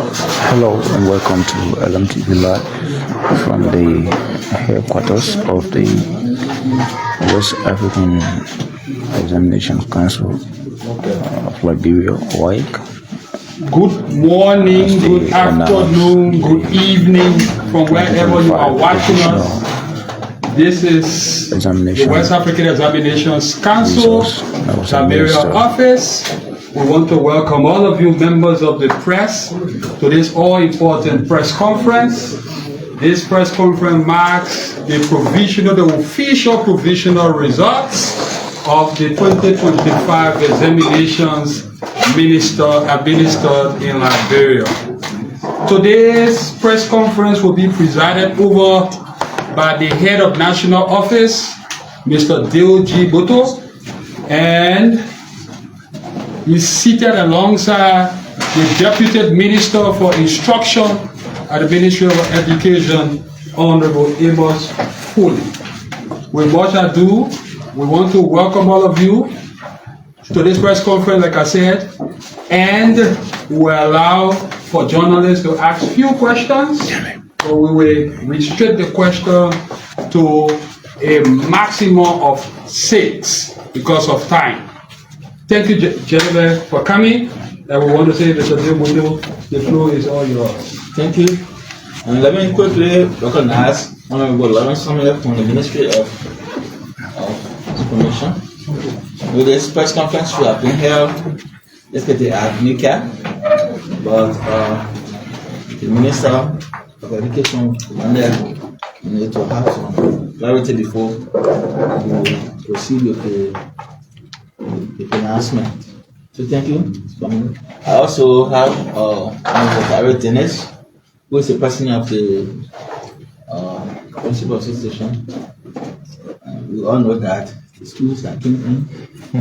Hello and welcome to LMTV Live from the headquarters of the West African Examination Council of Liberia, WAEC. Good morning, good afternoon, good evening from wherever you are watching us. This is the West African Examinations Council, Liberia office. We want to welcome all of you members of the press to this all-important press conference. This press conference marks the official provisional results of the 2025 examinations administered in Liberia. Today's press conference will be presided over by the head of national office, Mr. Dale G. Boto, and he's seated alongside the Deputy Minister for Instruction at the Ministry of Education, Honorable Amos Foley. With much ado, we want to welcome all of you to this press conference, like I said, and we allow for journalists to ask few questions. So we will restrict the question to a maximum of 6 because of time. Thank you, gentlemen, for coming. And we want to say, Mr. Debodo, the floor is all yours. Thank you. And let me quickly recognize Honorable Lawrence Samuel from the Ministry of Information. With this press conference, we have been held yesterday at Nika, but the Minister of Education wanted to have some clarity before we proceed with the announcement. So thank you. I also have Honorable Dennis, who is the president of the Principal Association. We all know that the schools that came in,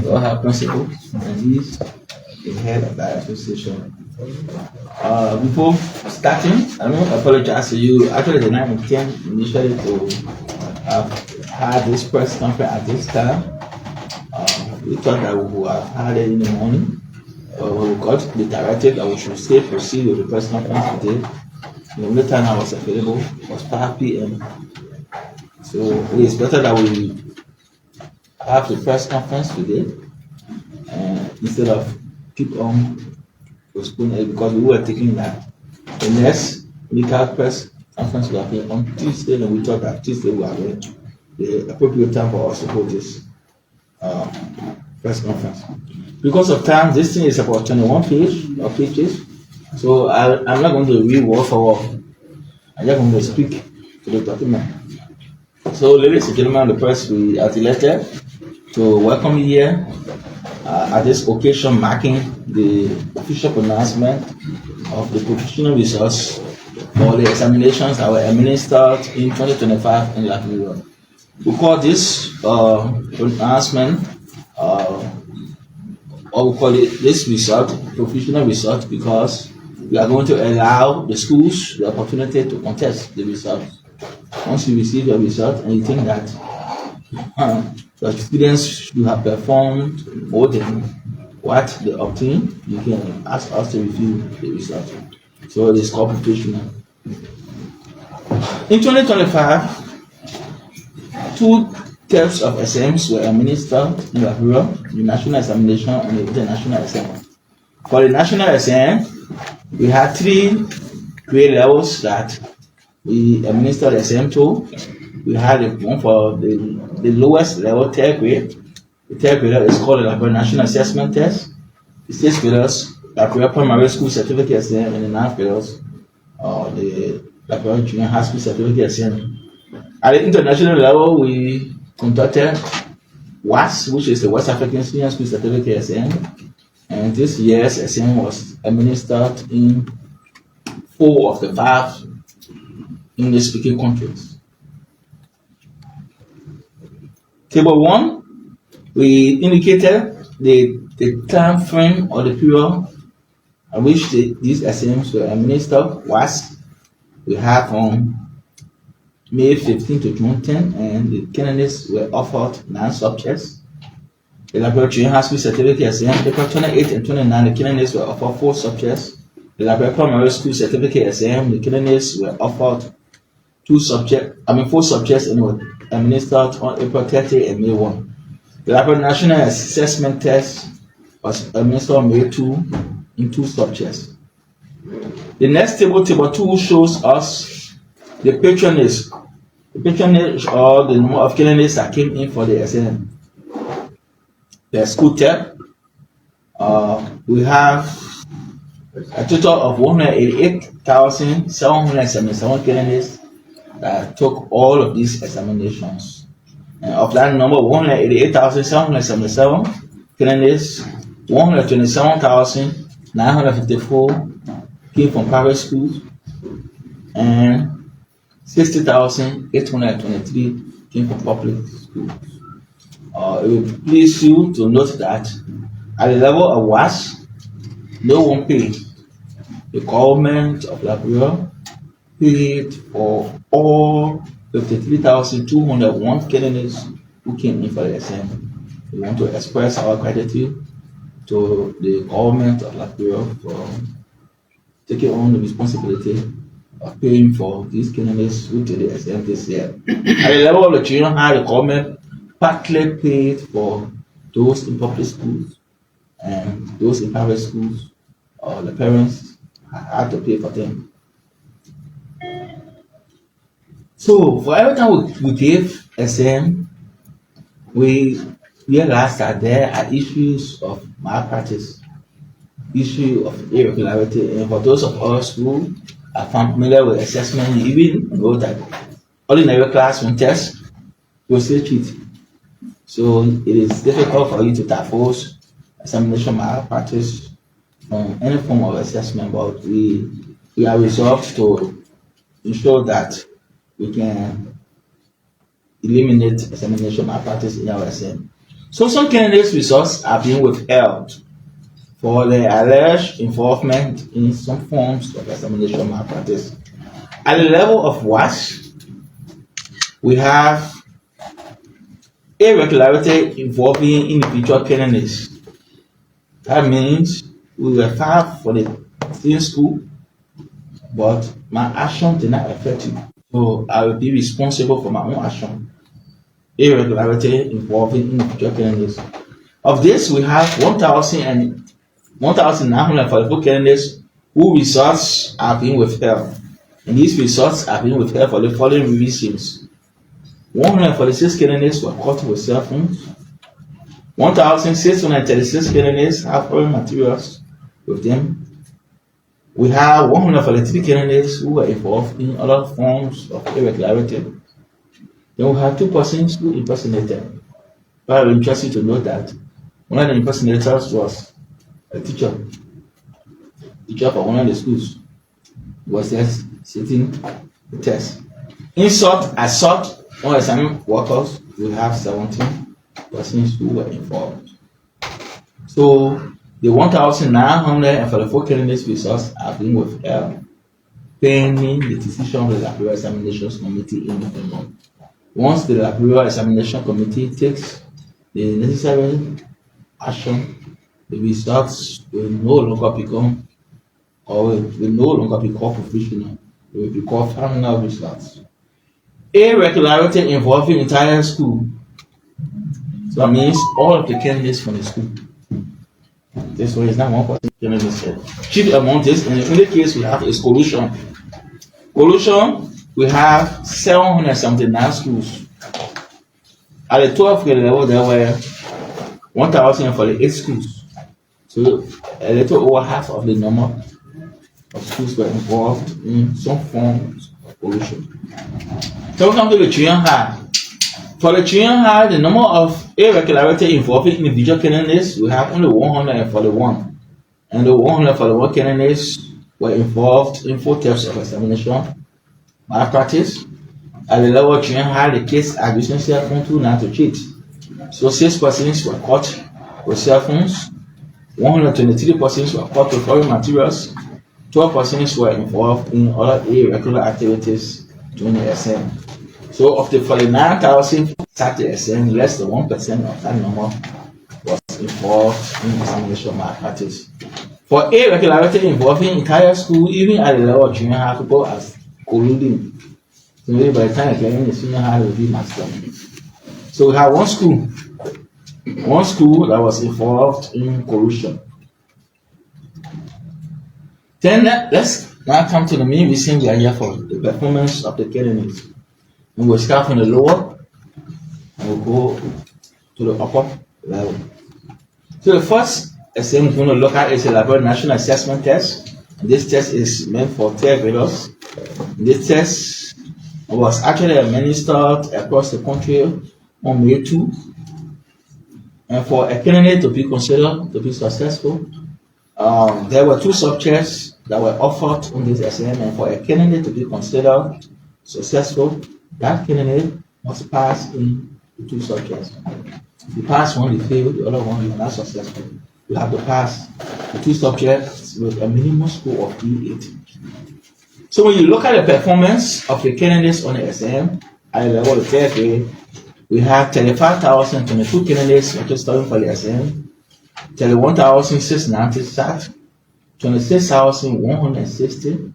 we all have principals, and he's the head of that association. Before starting, I want to apologize to you. Actually, the night intend initially to have this press conference at this time. We thought that we would have had it in the morning. When we got the directive that we should still proceed with the press conference today, the only time I was available was 5 p.m. So it is better that we have the press conference today instead of keep on postponing it, because we were thinking that the next legal press conference will happen on Tuesday, and we thought that Tuesday would have the appropriate time for us to hold this press conference. Because of time, this thing is about 21 pages, so I'm not going to read word for word. I'm just going to speak to the document. So, ladies and gentlemen of the press, we are delighted to welcome you here at this occasion marking the official pronouncement of the provisional results for the examinations that were administered in 2025 in Liberia. We call this pronouncement, or we call it this result, provisional result, because we are going to allow the schools the opportunity to contest the results. Once you receive your result and you think that the students should have performed more than what they obtained, you can ask us to review the result. So it is called provisional. In 2025, 2 types of exams were administered in Liberia: the national examination and the international exam. For the national exam, we had 3 grade levels that we administered the exam to. We had one for the lowest level, 3rd grade. The 3rd grade is called the Liberia National Assessment Test. The 6th graders, Liberia Primary School Certificate Exam, and the 9th graders, the Liberia Junior High School Certificate Exam. At the international level, we conducted WAEC, which is the West African Senior School Certificate Exam, and this year's exam was administered in 4 of the 5 English-speaking countries. Table 1, we indicated the time frame or the period at which these exams were administered. WAEC, we have from May 15 to June 10, and the candidates were offered 9 subjects. The Liberia Junior High School Certificate Exam, April 28 and 29, the candidates were offered 4 subjects. The Liberia Primary School Certificate Exam, the candidates were offered 4 subjects and were administered on April 30 and May 1. The Liberia National Assessment Test was administered on May 2 in 2 subjects. The next table 2, shows us the patronage or the number of candidates that came in for the exam. The school tab, we have a total of 188,777 candidates that took all of these examinations. And of that number, 188,777 candidates, 127,954 came from private schools, and 60,823 came from public schools. It will please you to note that at the level of WAEC, no one paid. The government of Liberia paid for all 53,201 candidates who came in for the exam. We want to express our gratitude to the government of Liberia for taking on the responsibility of paying for these candidates who did the exam this year. At the level of the junior high, the government partly paid for those in public schools, and those in private schools, the parents had to pay for them. So for every time we gave exam, we realized that there are issues of malpractice, issue of irregularity, and for those of us who are familiar with assessment, you even know that ordinary classroom tests will still cheat. So it is difficult for you to divorce examination malpractice from any form of assessment, but we are resolved to ensure that we can eliminate examination malpractice in our exam. So some candidates' results are being withheld for their alleged involvement in some forms of examination malpractice. At the level of WAEC, we have irregularity involving individual candidates. That means we were filed for the same school, but my action did not affect you. So I will be responsible for my own action. Irregularity involving individual candidates. Of this, we have 1,944 candidates whose results are being withheld. And these results are being withheld for the following reasons. 146 candidates were caught with cell phones. 1,636 candidates have foreign materials with them. We have 143 candidates who were involved in other forms of irregularity. Then we have 2 persons who impersonated. But I'm interested to note that one of the impersonators was a teacher for one of the schools. He was just sitting the test. Insult, assault on assignment workers, we have 17 persons who were involved. So the 1,944 candidates results are being withheld pending the decision of the Liberia Examinations Committee in November. Once the Liberia Examination Committee takes the necessary action, the results will no longer become, or will no longer be called provisional. It will be called final results. Irregularity involving entire school. So that means all of the candidates from the school. This one is not one person candidate. Chief among this, in the case we have is collusion. Collusion, we have 779 schools. At the 12th grade level, there were 1,048 schools. So a little over half of the number of schools were involved in some forms of collusion. So we come to the junior high. For the junior high, the number of irregularity involving individual candidates, we have only 141. And the 141 candidates were involved in 4 types of examination malpractice. At the level of junior high, the case are using cell phone to not to cheat. So 6 persons were caught with cell phones, 123 persons were caught with foreign materials, 12 persons were involved in other irregular activities during the exam. So of the 49,000 sat the exam, less than 1% of that number was involved in examination malpractice. For irregularity involving entire school, even at the level of junior high, people as colluding. So maybe by the time you're getting the senior high, will be master. So we have one school that was involved in collusion. Then let's now come to the main reason we are here for, the performance of the candidates. And we'll start from the lower and we'll go to the upper level. So the first exam we're going to look at is a Liberia National Assessment Test. This test is meant for third graders. This test was actually administered across the country on May 2. And for a candidate to be considered to be successful, there were 2 subjects that were offered on this exam, and for a candidate to be considered successful, that candidate must pass in the 2 subjects. If you pass one, you fail, the other one, you are not successful. You have to pass the 2 subjects with a minimum score of D8. So when you look at the performance of the candidates on the exam, at the level of 3rd grade, we have 35,022 candidates registering for the exam, 31,690 sat, 26,160,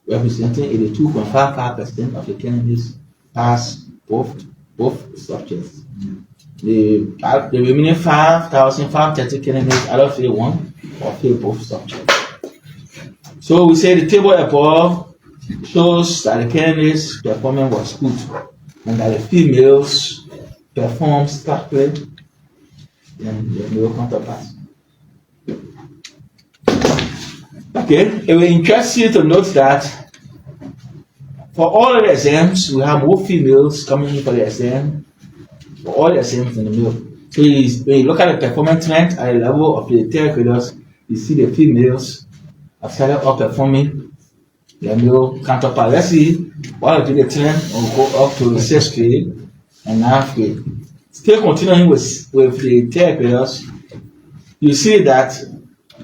representing 82.55% of the candidates pass both subjects. The remaining 5,530 candidates either fail one or fail both subjects. So we say the table above shows that the candidates' performance was good and that the females performed starkly than the male counterparts. Okay, it will interest you to note that for all the exams, we have more females coming in for the exam, for all the exams than the male. So when you look at the performance trend at the level of the 3rd graders, you see the females have started outperforming their male counterparts. Let's see what will be the trend will go up to the 6th grade and 9th grade. Still continuing with the 3rd graders, you see that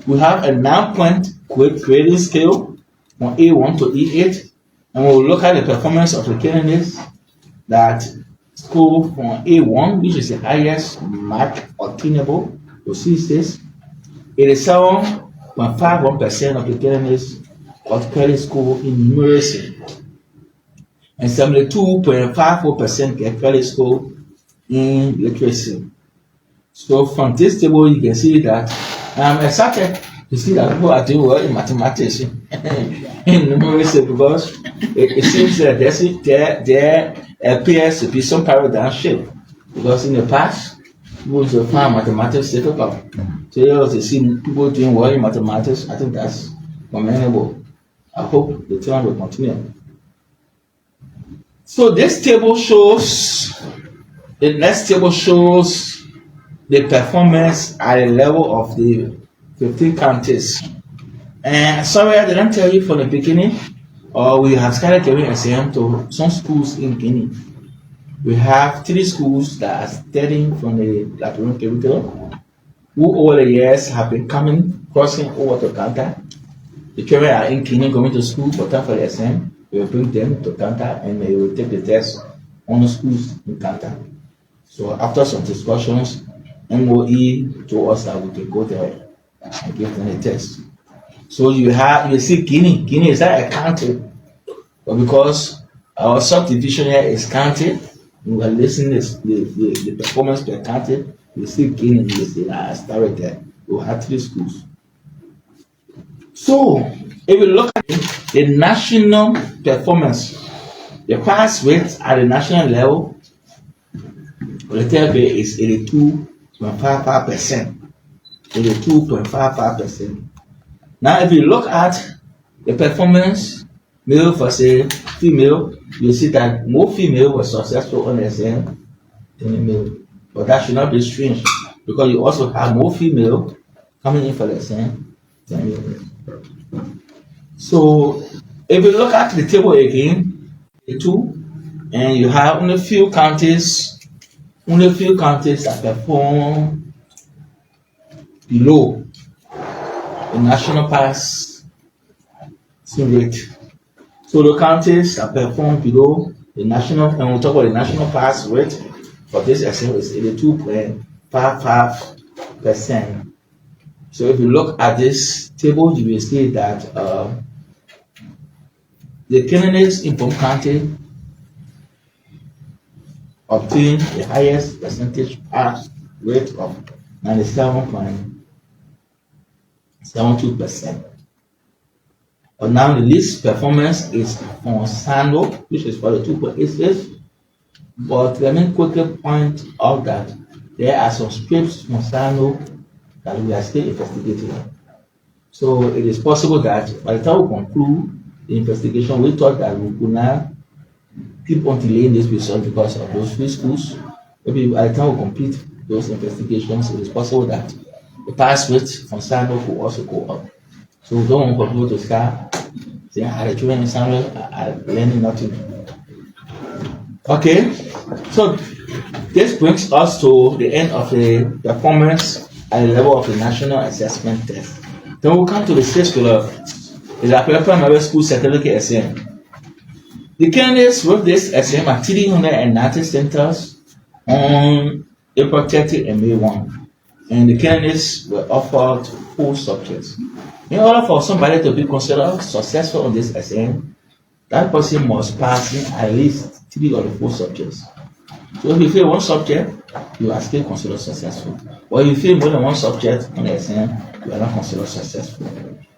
we have a 9-point grading scale from A1 to E8, and we'll look at the performance of the candidates that score from A1, which is the highest mark obtainable, to C6. 87.51% of the candidates got credit score in numeracy, and 72.54% get credit score in literacy. So from this table, you can see that I'm excited to see that people are doing well in mathematics in numeracy, because it seems that there appears to be some paradigm shift. Because in the past, people used to find mathematics difficult. So to see people doing well in mathematics, I think that's commendable. I hope the trend will continue. So this table shows, the next table shows the performance at the level of the 15 counties. And sorry, I didn't tell you from the beginning, we have started giving exam to some schools in Guinea. We have 3 schools that are studying from the Liberian curriculum, who over the years have been crossing over to Kanta. The children are in Guinea going to school for time for the exam. We will bring them to Kanta and they will take the test on the schools in Kanta. So after some discussions, MOE told us that we can go there and give them a test. So you see Guinea. Guinea is not a county, but because our subdivision here is county, we are listening to the performance per county. You see Guinea, you see I started there. We have 3 schools. So if we look at the national performance, the pass rate at the national level for the 3rd grade is 82.55%. 82.55%. Now, if you look at the performance, male versus female, you see that more female were successful on the exam than the male. But that should not be strange, because you also have more female coming in for the exam than male. So, if you look at the table again, the 2, and you have only a few counties that perform below the national pass rate. So the counties that perform below the national, and we'll talk about the national pass rate for this exam, is 82.55%. So if you look at this table, you will see that the candidates in Pom County obtained the highest percentage pass rate of 97.72%. But now the least performance is from Sando, which is for the 2.86. But let me quickly point out that there are some scripts from Sando that we are still investigating. So it is possible that by the time we conclude the investigation, we thought that we could now keep on delaying this result because of those free schools. Maybe by the time we complete those investigations, it is possible that the pass rate from Sando could also go up. So we don't want people to start saying, the children in Sando are learning nothing. Okay, so this brings us to the end of the performance at the level of the National Assessment Test. Then we'll come to the state school, the primary school certificate exam. The candidates wrote this exam at 390 centers on April 30 and May 1. And the candidates were offered 4 subjects. In order for somebody to be considered successful on this exam, that person must pass in at least 3 of the 4 subjects. So if you fail one subject, you are still considered successful. Or if you fail more than one subject on the exam, you are not considered successful.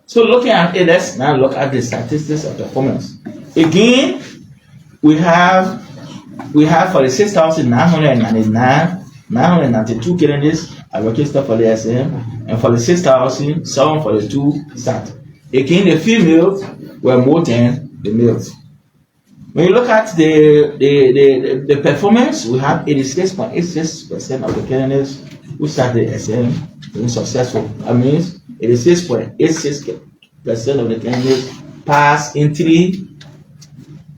So looking at it, let's now look at the statistics of performance. Again, we have for the 6,992 candidates are registered for the exam, and for the 6,742 sat. Again, the females were more than the males. When you look at the performance, we have 86.86% of the candidates who sat the exam being successful. That means 86.86% of the candidates pass in 3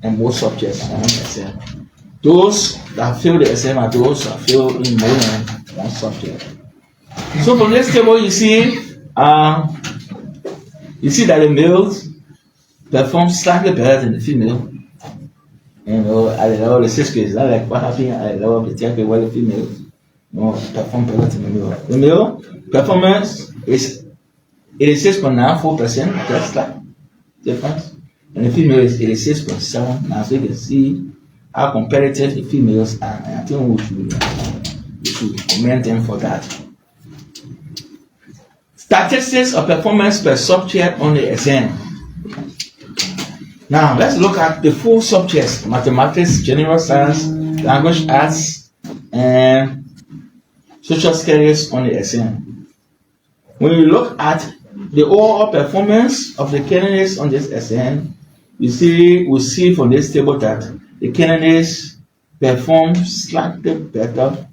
and more subjects on one exam. Those that fail the exam are those that fail in more than one subject. So from this table, you see that the males perform slightly better than the female. You know, at the level of the 6th grade, it's not like what happened at the level of the 10th grade where the female perform better than the male. The male performance is 86.94%, that's like difference. And the female is 86.7. Now, so you can see how competitive the females are. And I think we should commend them for that. Statistics of performance per subject on the exam. Now, let's look at the 4 subjects: mathematics, general science, language arts, and social studies on the exam. When you look at the overall performance of the candidates on this exam, we see from this table that the candidates perform slightly better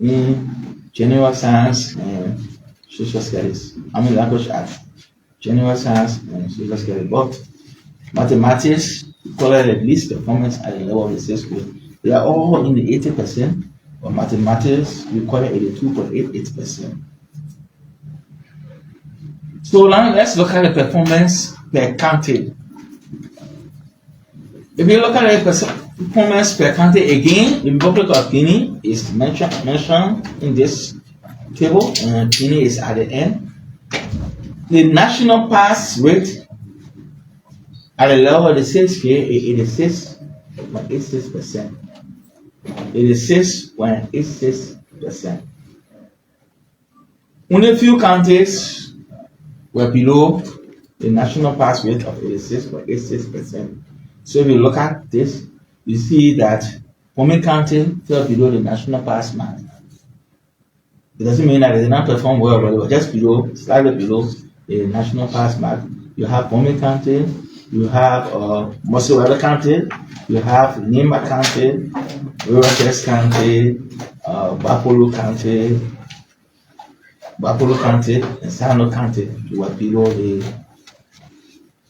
in general science and social studies. Language arts, general science, and social studies. But mathematics recorded the least performance at the level of the 6th grade. They are all in the 80%, but mathematics recorded 82.88%. So now let's look at the performance per county. If you look at the performance per county again, the Republic of Guinea is mentioned in this table, and Guinea is at the end. The national pass rate at the level of the 6th grade is 86.86%. 86.86%. Only a few counties were below the national pass rate of 86.86%. So if you look at this, you see that Pome County fell below the national pass mark. It doesn't mean that they did not perform well, but they were just below, slightly below the national pass mark. You have Pome County, you have Mosewele County, you have Nima County, Rivertest County, Bapolo County, and Sano County. You were below the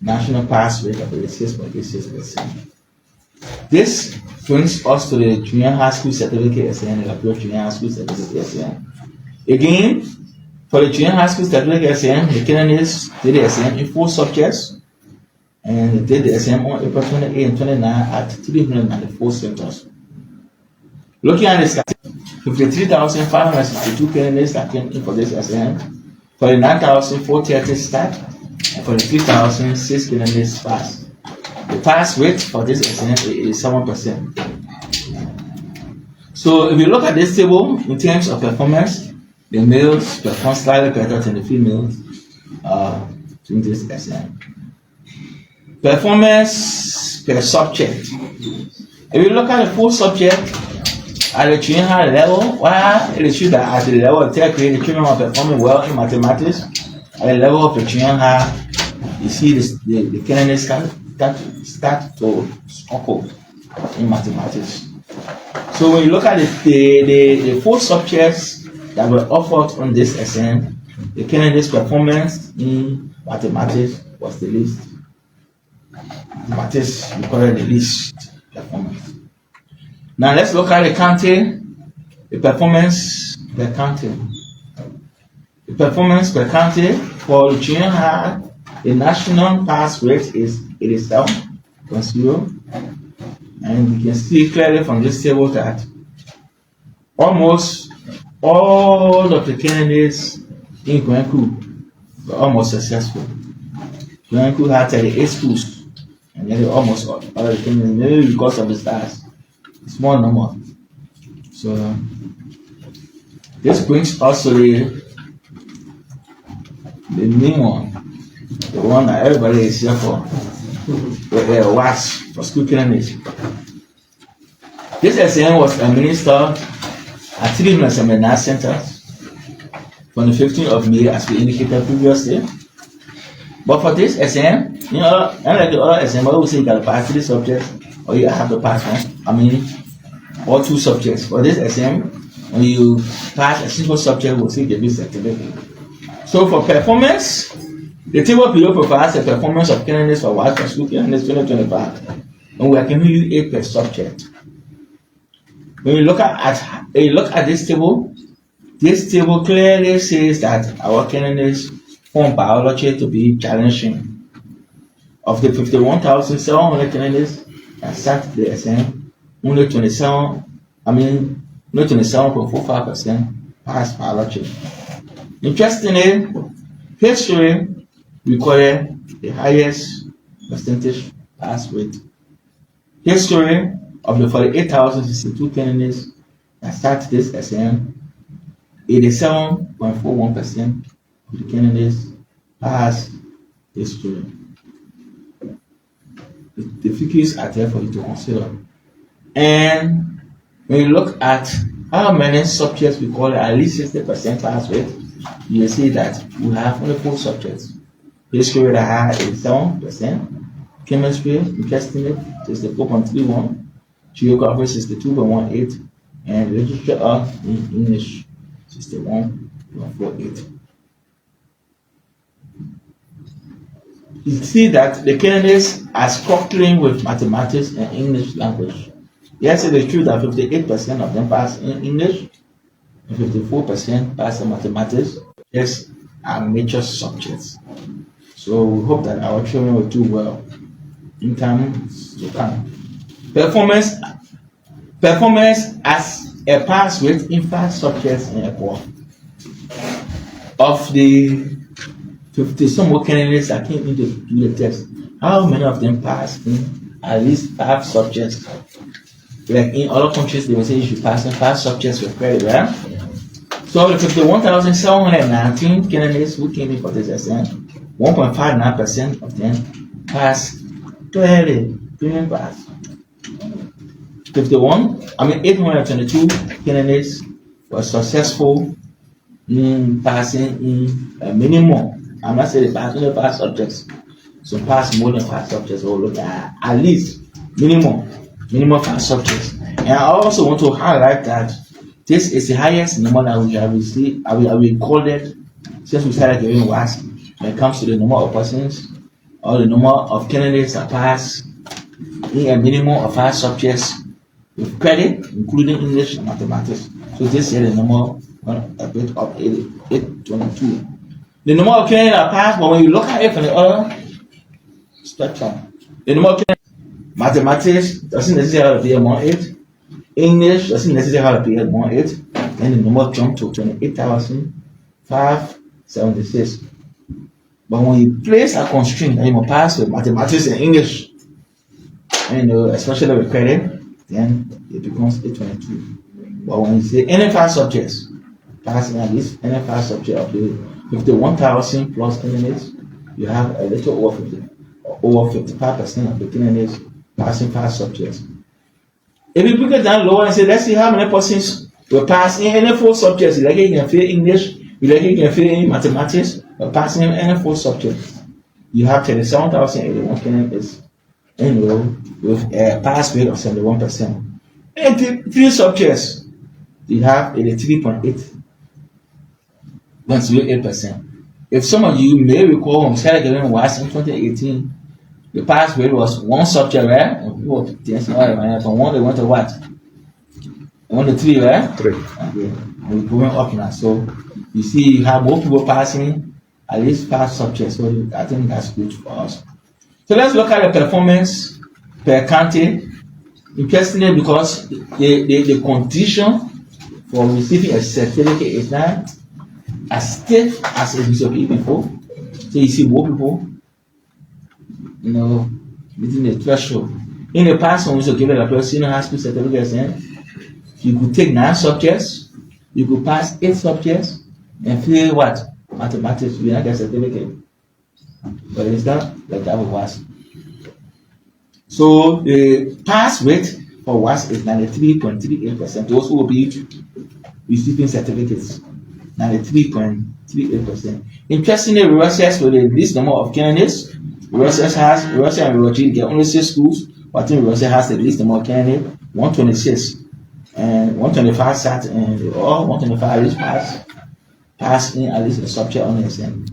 national pass rate of 86.86%. This brings us to the junior high school certificate exam, the junior high school certificate exam. Again, for the junior high school certificate exam, the candidates did the exam in 4 subjects, and they did the exam on April 28 and 29 at 394 centers. Looking at the statistics, 53,562 candidates that came in for this exam, For the 9,430 start, and for the 3,000, 6 candidates pass. The pass rate for this exam is 7%. So if you look at this table in terms of performance, the males perform slightly better than the females in this exam. Performance per subject. If you look at the full subject at the junior high level, well, it is true that at the level of third grade, the children are performing well in mathematics. At the level of the junior high, you see the candidates start to struggle in mathematics. So when you look at the four subjects that were offered on this exam, the candidates' performance in mathematics was the least. Mathematics recorded the least performance. Now let's look at the counting, the performance per counting. The performance per counting for the junior high, the national pass rate is 87.0. And you can see clearly from this table that almost all of the candidates in Gwenku were almost successful. Gwenku had 38 schools, and nearly almost all the candidates, maybe because of the stars, small number. So this brings us to the main one, the one that everybody is here for, the WAEC for school candidates. This exam was administered at 3 seminar centers from the 15th of May, as we indicated previously. But for this exam, unlike the other exam, I would say you got to pass 3 subjects, or you have to pass one. Or 2 subjects. For this exam, when you pass a single subject, we'll see the best certificate. So for performance, the table below provides the performance of candidates for WAEC for school candidates 2025, and we are giving you 8 per subject. When you look at this table clearly says that our candidates found biology to be challenging. Of the 51,700 candidates that sat the exam, only 27.45% passed biology. Interestingly, history recorded the highest percentage pass rate. History of the 48,062 candidates that sat this exam, 87.41% of the candidates passed history. The figures are there for you to consider. And when you look at how many subjects we call at least 60% pass rate, you will see that we have only 4 subjects. History that had 87%, chemistry, interestingly, 64.31, geography 62.18, and literature in English 61.48. You see that the candidates are struggling with mathematics and English language. Yes, it is true that 58% of them pass in English and 54% pass in mathematics. Yes, are major subjects. So we hope that our children will do well in times to come. Performance as a pass rate in 5 subjects in a quarter. Of the 50 some more candidates that came into the test, how many of them passed in at least 5 subjects? Like in other countries, they will say you should pass in 5 subjects with credit, right? So the 51,719 candidates who came in for this exam, 1.59% of them passed clearly, premium pass. 822 candidates were successful in passing in a minimum. I'm not saying they pass only 5 subjects. So pass more than 5 subjects, or look at least minimum 5 subjects. And I also want to highlight that this is the highest number that we have received, we recorded since we started giving WAEC when it comes to the number of persons or the number of candidates that pass in a minimum of 5 subjects with credit, including English and mathematics. So this year the number went a bit up, 822. The number of candidates that pass, but when you look at it from the other spectrum, the number of candidates, mathematics doesn't necessarily have to be among 8. English doesn't necessarily have to be among 8. And the number jumped to 28,500 76. But when you place a constraint, you must pass with mathematics and English, and especially with credit, then it becomes 822. But when you say any 5 subjects, passing at least any 5 subjects of the 51,000 plus candidates, you have a little over 55% of the candidates passing 5 subjects. If you break it down lower and say, let's see how many persons will pass in any 4 subjects, like you can fail English, you like you can fail in mathematics, but passing in any 4 subjects, you have 37,081 candidates, with a pass rate of 71%. In 3 subjects, you have 83.8. 108%. If some of you may recall when Sarah was in 2018, the pass rate was 1 subject, right? And people from 1 they went to what? 1 to 3, right? 3. Okay. And we're going up now. So you see, you have more people passing at least 5 subjects. So I think that's good for us. So let's look at the performance per county. Interestingly, because the condition for receiving a certificate is not as stiff as it used to be before. So you see more people, meeting the threshold. In the past, when we used to give it a person high school certificates, you could take 9 subjects, you could pass 8 subjects, and fail what? Mathematics, you not get a certificate. But it's not like that with WAS. So the pass rate for WAS is 93.38%. Those who will be receiving certificates, 93.38%. Interestingly, Russia with the least number of candidates. Russia and Russia get only 6 schools, but I think Russia has the least number of candidates, 126. And 125 sat and all 125 at least pass in at least a subject on the exam.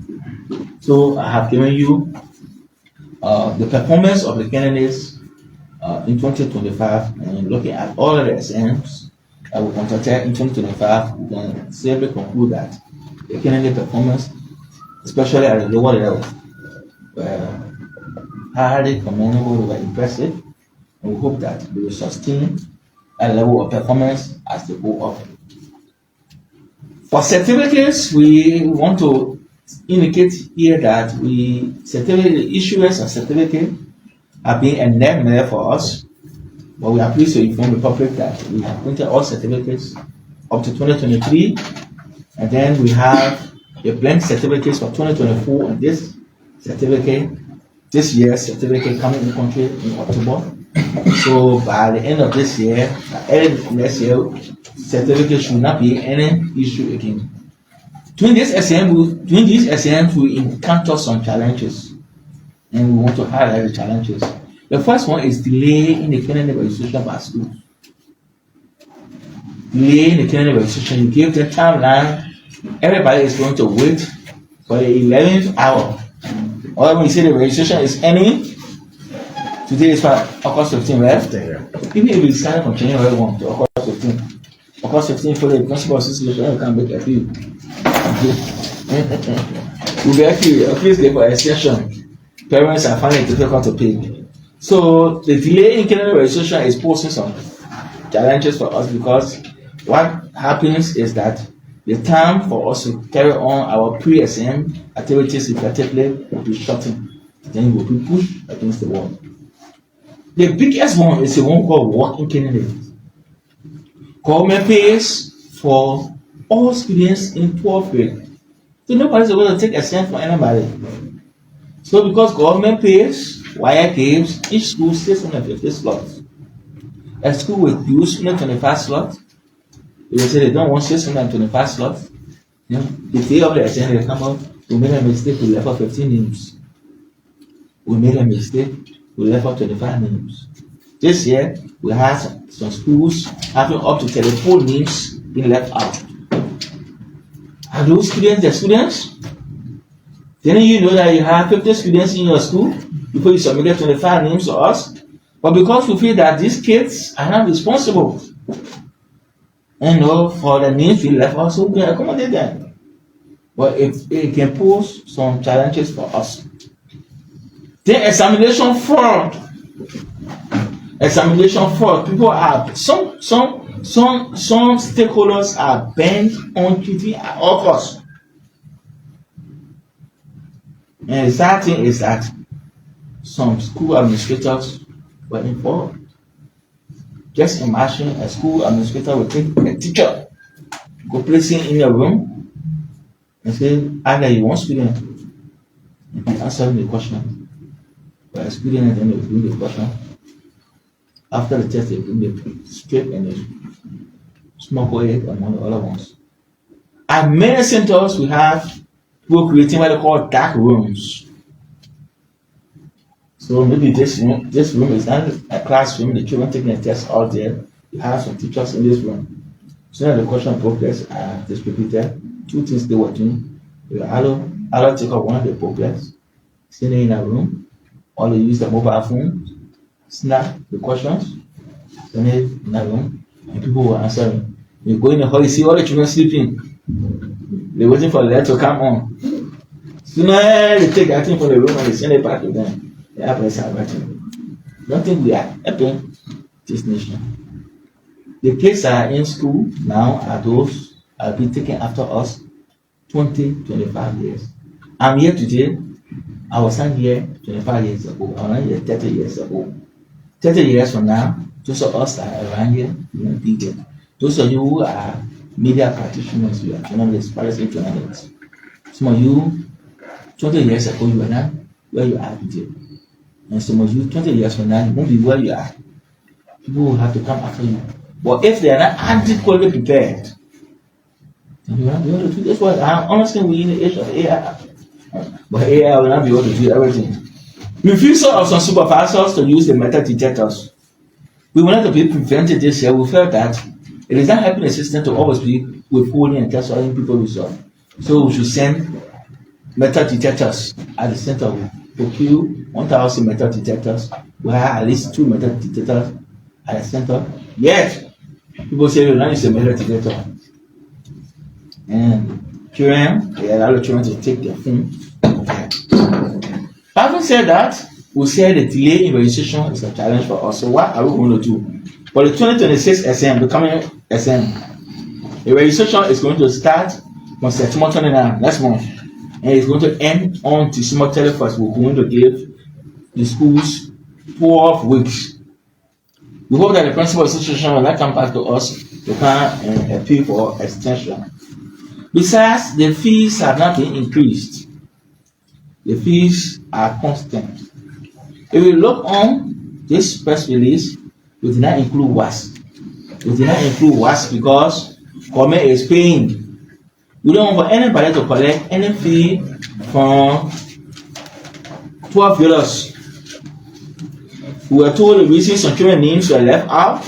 So I have given you the performance of the candidates in 2025, and looking at all of the exams that we conducted in 2025, we can safely conclude that the candidate performance, especially at the lower level, were highly commendable, they were impressive, and we hope that they will sustain that level of performance as they go up. For certificates, we want to indicate here that certificate issuers of certificate have been a nightmare for us, but we are pleased to inform the public that we have printed all certificates up to 2023, and then we have the blank certificates for 2024 and this year's certificate coming in the country in October. So by the end of this year, early next year, certificate should not be any issue again. During these exams, we encounter some challenges, and we want to highlight the challenges. The first one is delay in the candidate registration by schools. Delay in the candidate registration, you give the timeline, everybody is going to wait for the 11th hour. Or when you say the registration is ending, today is August 15, right? Even if we decided from January 1 to August 15, August 15 for the principal association, you can make a appeal. We'll be actually appeals for extension. Parents are finding it difficult to pay. So the delay in candidate registration is posing some challenges for us, because what happens is that the time for us to carry on our pre-exam activities effectively will be shortened. Then we will be pushed against the wall. The biggest one is the one called working candidates. Government pays for all students in 12th grade. So nobody's going to take exam for anybody. So because government pays, WAEC gives each school 650 slots. A school will use 125 slots. They will say they don't want 625 slots. The day of the exam, they come out, we made a mistake, we left out 15 names. We made a mistake, we left out 25 names. This year, we had some schools having up to 34 names being left out. Are those students the students? Didn't you know that you have 50 students in your school before you submitted 25 names to us? But because we feel that these kids are not responsible, for the names we left out, so we can accommodate them. But it can pose some challenges for us. The examination fraud. People are some stakeholders are bent on cheating at all costs. And the sad thing is that some school administrators were involved. Just imagine a school administrator will take a teacher, go place him in a room, and say, either you want student, and answer the question. But a student, and then they bring the question. After the test, they bring the straight and they smoke it among the other ones. At many centers, we have people creating what they call dark rooms. So maybe this room is not a classroom, the children taking a test out there. You have some teachers in this room. So now the question progress are distributed. Two things they were doing. They will either take up one of the progress, sitting in a room, or they use the mobile phone, snap the questions, send it in a room, and people were answering. You go in the hall, you see all the children sleeping. They're waiting for the light to come on. Sooner they take that thing from the room and they send it back to them. They have don't think we are helping this nation. The kids are in school now are those have been taken after us 20-25 years. I'm here today. I was not here 25 years ago. I was not here 30 years ago. 30 years from now, those of us that are around here, we won't be there. Those of you who are media practitioners, you are journalists, policy journalists. Some of you, 20 years ago, you were not where you are today. And some of you, 20 years from now, you won't be where you are. People will have to come after you. But if they are not adequately prepared, then you will not be able to do this. What I'm honestly, we in the age of AI. But AI will not be able to do everything. Refusal of some supervisors to use the metal detectors. We wanted to be prevented this year. We felt that it is not helping the system to always be withholding and testing people results. So we should send metal detectors at the center. We procure 1,000 metal detectors. We have at least 2 metal detectors at the center. Yet, people say we don't use a metal detector. And children, they allow the children to take their phone. Having said that, we say the delay in registration is a challenge for us. So what are we going to do? For the 2026 SM, becoming SM, the registration is going to start on September 29 next month, and it's going to end on December 31st. We're going to give the schools 12 weeks. We hope that the principal association will not come back to us to come and appeal for extension. Besides, the fees have not been increased. The fees are constant. If we look on this press release, we did not include WASP. We did not include WASP because government is paying. We don't want anybody to collect any fee from 12 years. We were told the reason some children names were left out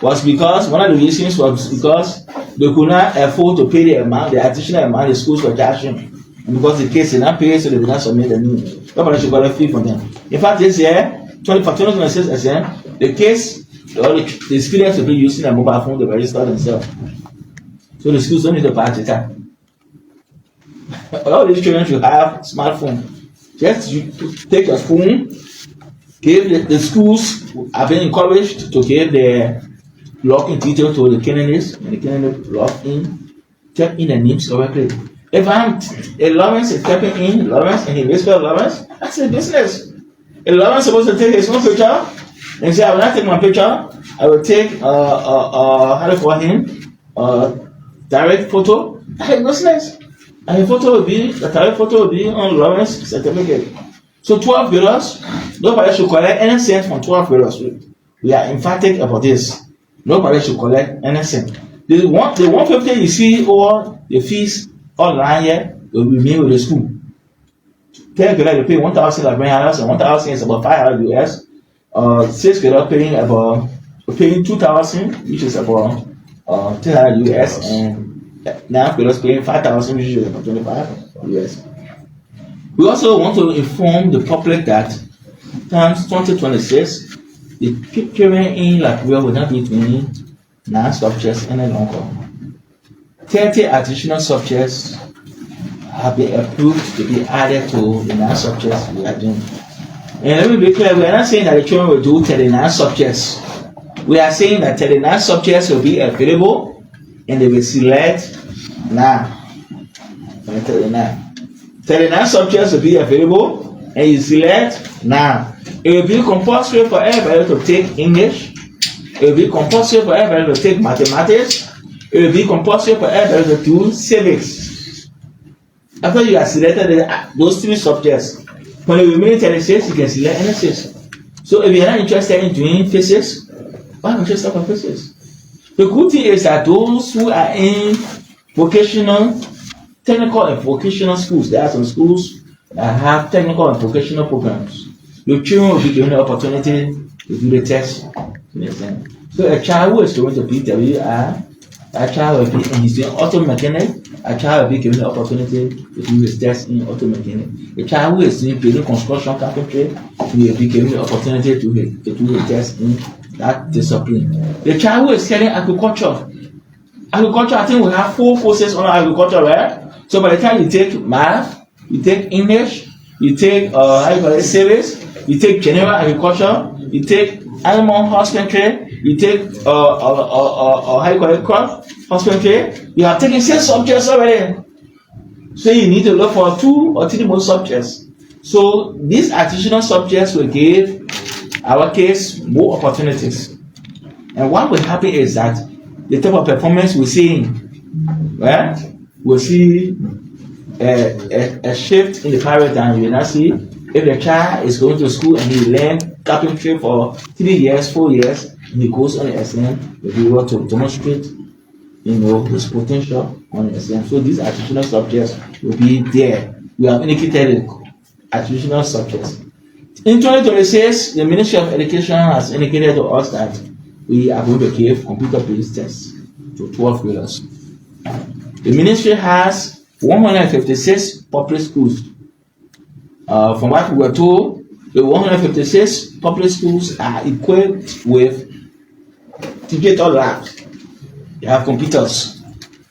was because one of the reasons was because they could not afford to pay the amount, the additional amount the schools were charging. And because the kids did not pay, so they did not submit the name. Nobody should collect a fee from them. In fact, this year, for 2026 SM, the case, the students will be using a mobile phone to register themselves. So the schools don't need to buy data. All these children should have smartphone. Just take your phone, give the schools have been encouraged to give their login details to the candidates, and the candidate log in, check in the names correctly. If I'm Lawrence is typing in Lawrence and he misspelled Lawrence, that's a business. If Lawrence is supposed to take his own picture and say, I will not take my picture, I will take how do you call him? Direct photo, that's a business. And the direct photo will be on Lawrence's certificate. So 12 euros, nobody should collect any cent from 12 euros. We are emphatic about this. Nobody should collect any cent. The 150 you see or the fees online here will remain with the school. Tell grade they pay 1,000 Liberian and 1,000 is about 500 US. 6th grade paying 2,000, which is about 300 US, and 9th grade paying 5,000, which is about 25 US. We also want to inform the public that times 2026, the children in Liberia will not be 29 subjects any longer. 30 additional subjects have been approved to be added to the 9 subjects we are doing. And let me be clear, we are not saying that the children will do 39 subjects. We are saying that 39 subjects will be available and they will select now. 39. 39 subjects will be available, and you select now. It will be compulsory for everybody to take English. It will be compulsory for everybody to take mathematics. It will be compulsory for everybody to do civics. After you have selected those 3 subjects, for the remaining 36, you can select any 6. So if you're not interested in doing physics, why don't you start on physics? The good thing is that those who are in vocational, technical and vocational schools, there are some schools that have technical and vocational programs. Your children will be given the opportunity to do the test. So a child who is going to PWR, a child will be in his auto mechanic, a child will be given the opportunity to do his test in auto mechanic. A child who is doing building construction carpentry will be given the opportunity to do the test in that discipline. The child who is studying agriculture, I think we have 4 courses on agriculture, right? So by the time you take math, you take English, you take civics, you take general agriculture, you take animal husbandry, you take crop husbandry, you have taken 6 subjects already. So you need to look for 2 or 3 more subjects. So these additional subjects will give our case more opportunities. And what will happen is that the type of performance we're seeing, right? We'll see a shift in the paradigm. You now see if the child is going to school and he learns carpentry for 3 years, 4 years, and he goes on the exam, he'll be able to demonstrate, his potential on the exam. So these additional subjects will be there. We have indicated additional subjects. In 2026, the Ministry of Education has indicated to us that we are going to give computer-based tests to 12th graders. The ministry has 156 public schools. From what we were told, the 156 public schools are equipped with digital labs. They have computers.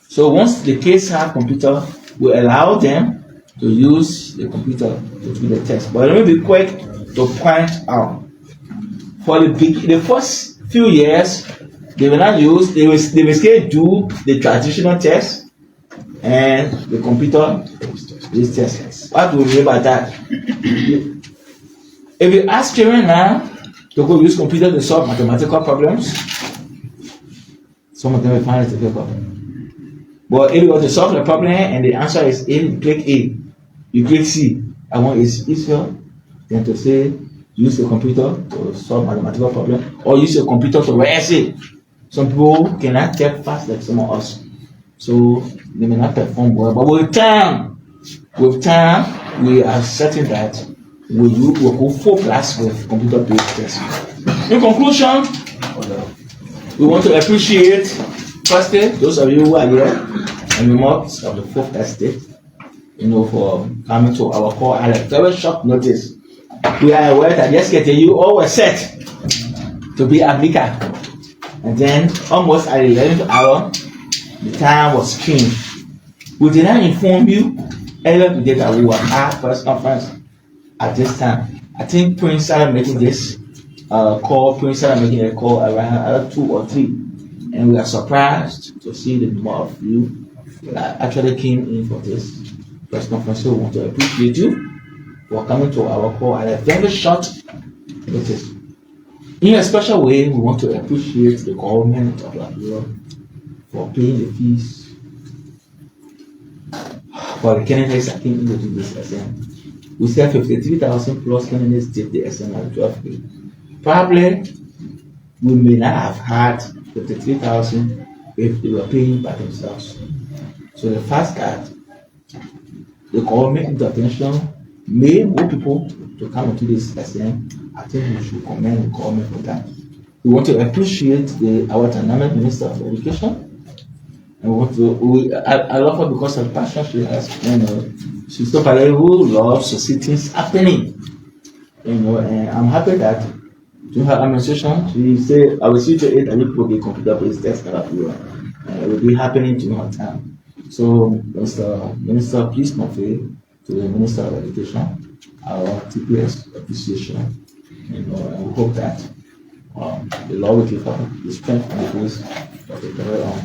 So once the kids have computer, we allow them to use the computer to do the test. But let me be quick to point out. For the first few years, they will not use, they will still do the traditional test and the computer based test. What do we mean by that? If you ask children now to go use computer to solve mathematical problems, some of them will find it difficult. But if you want to solve the problem and the answer is A, you click A, you click C, and one is easier than to say use the computer to solve mathematical problem or use your computer to write essay. Some people cannot type fast like some of us, so they may not perform well. But with time, we are certain that we will go full class with computer-based tests. In conclusion, we want to appreciate firstly those of you who are here and members of the 4th estate, for coming to our call at a very short notice. We are aware that yesterday you all were set to be applicant, and then almost at the 11th hour, the time was changed. We did not inform you earlier today that we will have press conference at this time. I think Prince started making this call. Prince started making a call around 2 or 3, and we are surprised to see the number of you that actually came in for this press conference. So we want to appreciate you for coming to our call at a very short notice. In a special way, we want to appreciate the government of Liberia for paying the fees for the candidates that came into this exam. We said 53,000 plus candidates did the exam at 12 grade. Probably we may not have had 53,000 if they were paying by themselves. So the fact that the government intervention made more people to come into this exam, I think we should commend the government for that. We want to appreciate our dynamic Minister of Education. And I love her because of the passion she has. She's somebody who loves to see things happening. And I'm happy that during her administration, she said, I will see to it and you will be computer-based test that it will be happening during her time. So, Mr. Minister, please convey to the Minister of Education our TPS appreciation. And we hope that the Lord will give her the strength and the grace of the career on.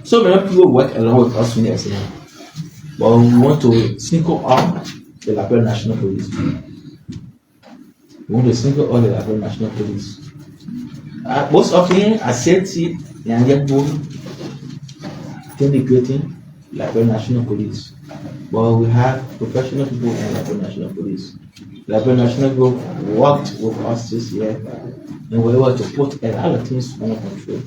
So many people work along with us in the exam. but we want to single out the Liberia National Police. We want to single out the Liberia National Police. Most often, I said it, and yet denigrating Liberia National Police. But we have professional people in Liberia National Police. Liberia National Group worked with us this year, and we were able to put a lot of things under control.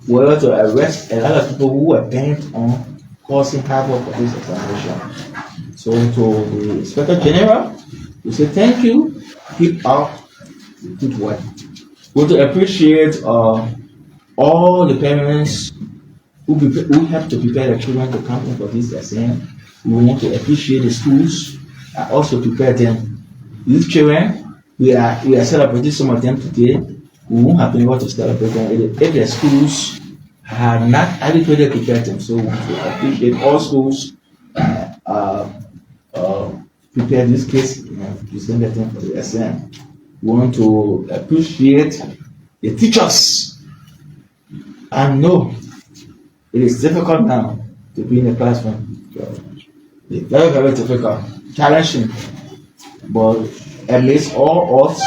We were able to arrest a lot of people who were bent on causing havoc for this examination. So to the Inspector General, we say thank you, keep up good work. We want to appreciate all the parents who helped to prepare the children to come in for this exam. We want to appreciate the schools and also prepare them. These children, we are celebrating some of them today. We won't have been able to celebrate them if the schools have not adequately prepared them. So we want to appreciate all schools prepare this case and present them for the exam. We want to appreciate the teachers. I know it is difficult now to be in a classroom. It's very, very difficult, challenging. But at least all odds,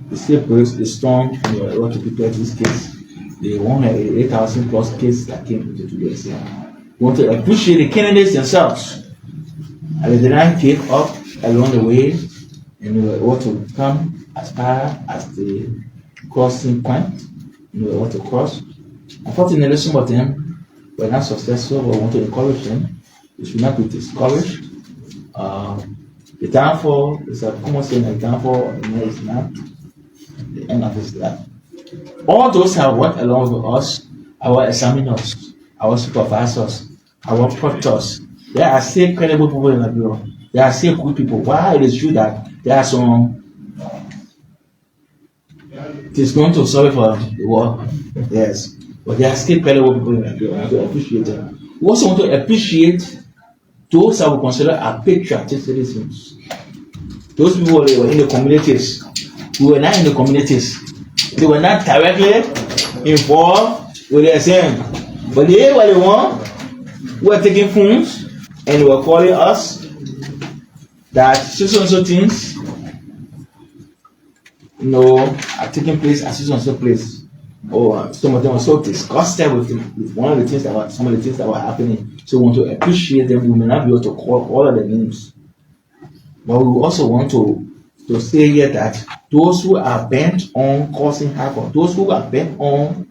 the state police is strong and they were able to prepare this case. They won 8,000 plus cases that came into today's year. We want to appreciate the candidates themselves. And they did not give up along the way, and we were able to come as far as the crossing point. And we were able to cross. Unfortunately, some of them were not successful, but we want to encourage them. They should not be discouraged. The downfall is a common saying, the downfall is not the end of his life. All those have worked along with us, our examiners, our supervisors, our proctors. There are still credible people in the bureau. There are still good people. Why it is true that there are some, it is going to sorry for the war, yes, but there are still credible people in the bureau. I want to appreciate them. We also want to appreciate those that we consider are patriotic citizens. Those people who were in the communities, who were not in the communities, they were not directly involved with the exam, but they were the ones who were taking phones and they were calling us that so things, are taking place at so place. Or some of them were so disgusted with one of the things some of the things that were happening. So we want to appreciate them. We may not be able to call all of the names, but we also want to say here that those who are bent on causing havoc, those who are bent on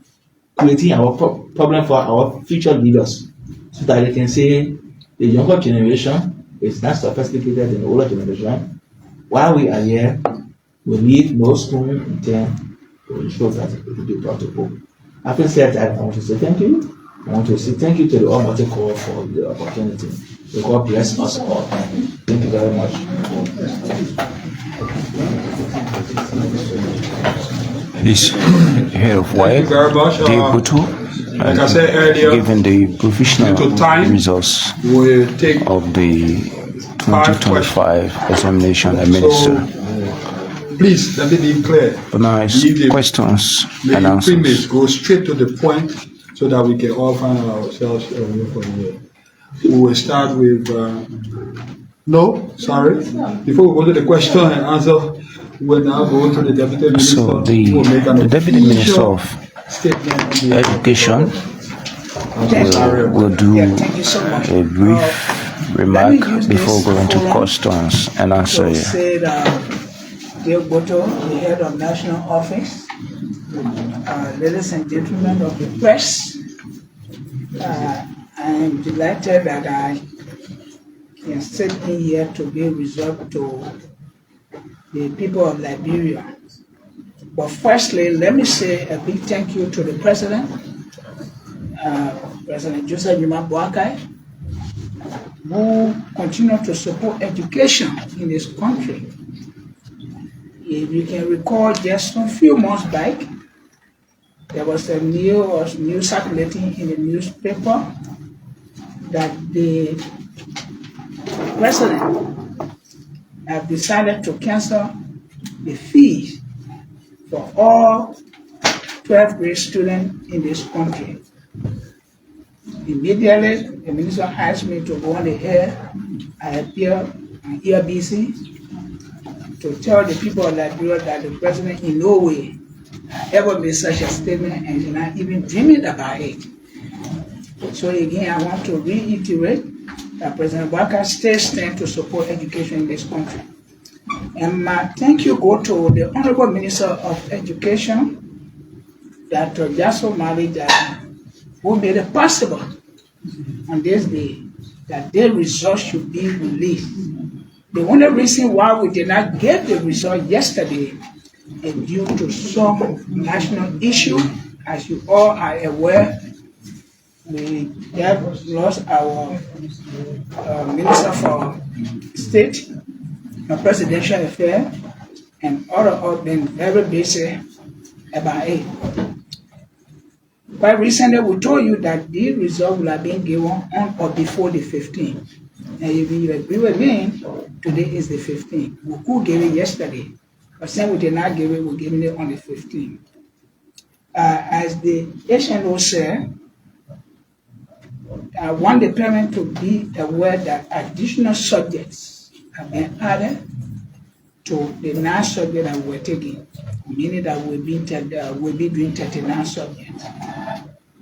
creating our problem for our future leaders, so that they can say the younger generation is not sophisticated than the older generation. While we are here, we leave no stone unturned to ensure that it will be brought to hope. Having said that, I want to say thank you. I want to say thank you to the Almighty God for the opportunity. May God bless us all. Thank you very much. This head of WAEC, like I said earlier, given the provisional results we'll take of the 2025 examination administered. Please, let me be clear. But now it's questions and answers. Please go straight to the point so that we can all find ourselves from here. We will start with, before we go to the question and answer, we'll now go to the Deputy Minister. So the Deputy Minister of Education will do a brief remark before going to questions and answers. Dear Boto, the head of national office, ladies and gentlemen of the press, I am delighted that I can sit in here to be reserved to the people of Liberia. But firstly, let me say a big thank you to the President, President Joseph Numa Boakai, who continues to support education in this country. If you can recall, just a few months back, there was a news circulating in the newspaper that the President have decided to cancel the fees for all 12th grade students in this country. Immediately, the minister asked me to go on the air. I appear on ERBC to tell the people of Liberia that the president in no way ever made such a statement and did not even dreaming about it. So again, I want to reiterate that President Baka still stands to support education in this country. And my thank you go to the Honorable Minister of Education, Dr. Jasso Mali, who made it possible on this day that their results should be released. The only reason why we did not get the result yesterday is due to some national issue. As you all are aware, we have lost our Minister for State and Presidential Affairs, and all of us been very busy about it. Quite recently, we told you that the result will have been given on or before the 15th. And if you agree with me, today is the 15th. We could give it yesterday, but since we did not give it, we're giving it on the 15th. As the HNO said, I want the parent to be aware that additional subjects have been added to the 9 subjects that we're taking, meaning that we'll be doing 39 subjects.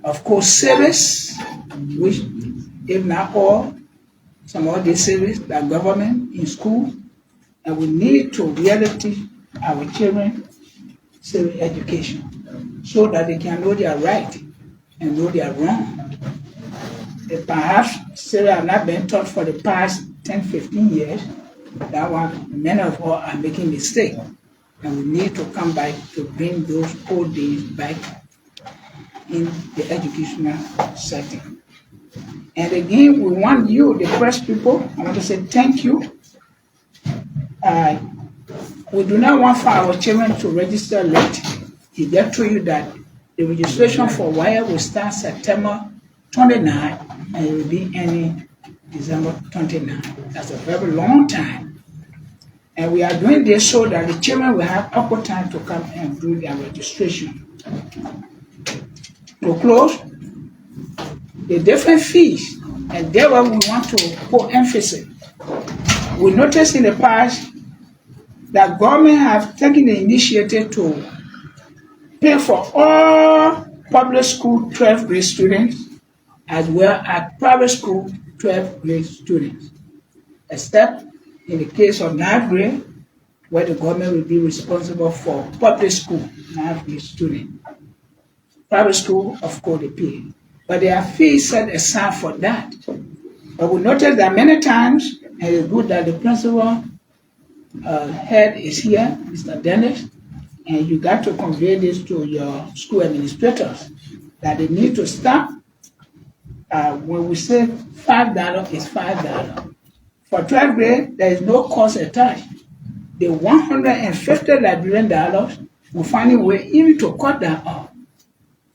Of course, service, which if not all, some of the service that government in school, and we need to really teach our children civic education so that they can know their right and know their wrong. If perhaps civic have not been taught for the past 10, 15 years, that one, many of us are making mistakes. And we need to come back to bring those old days back in the educational setting. And again, we want you, the press people, I want to say thank you. We do not want for our children to register late. If they told you that the registration for WAEC will start September 29 and it will be ending December 29. That's a very long time. And we are doing this so that the children will have ample time to come and do their registration. To close, the different fees, and there where we want to put emphasis. We noticed in the past that government have taken the initiative to pay for all public school 12th grade students as well as private school 12th grade students, except in the case of 9th grade, where the government will be responsible for public school 9th grade students. Private school, of course, they pay. But there are fees set aside for that. But we notice that many times, and it's good that the principal head is here, Mr. Dennis, and you got to convey this to your school administrators, that they need to stop. When we say $5, it's $5. For 12th grade, there is no cost attached. The $150 Liberian dollars will find a way even to cut that off,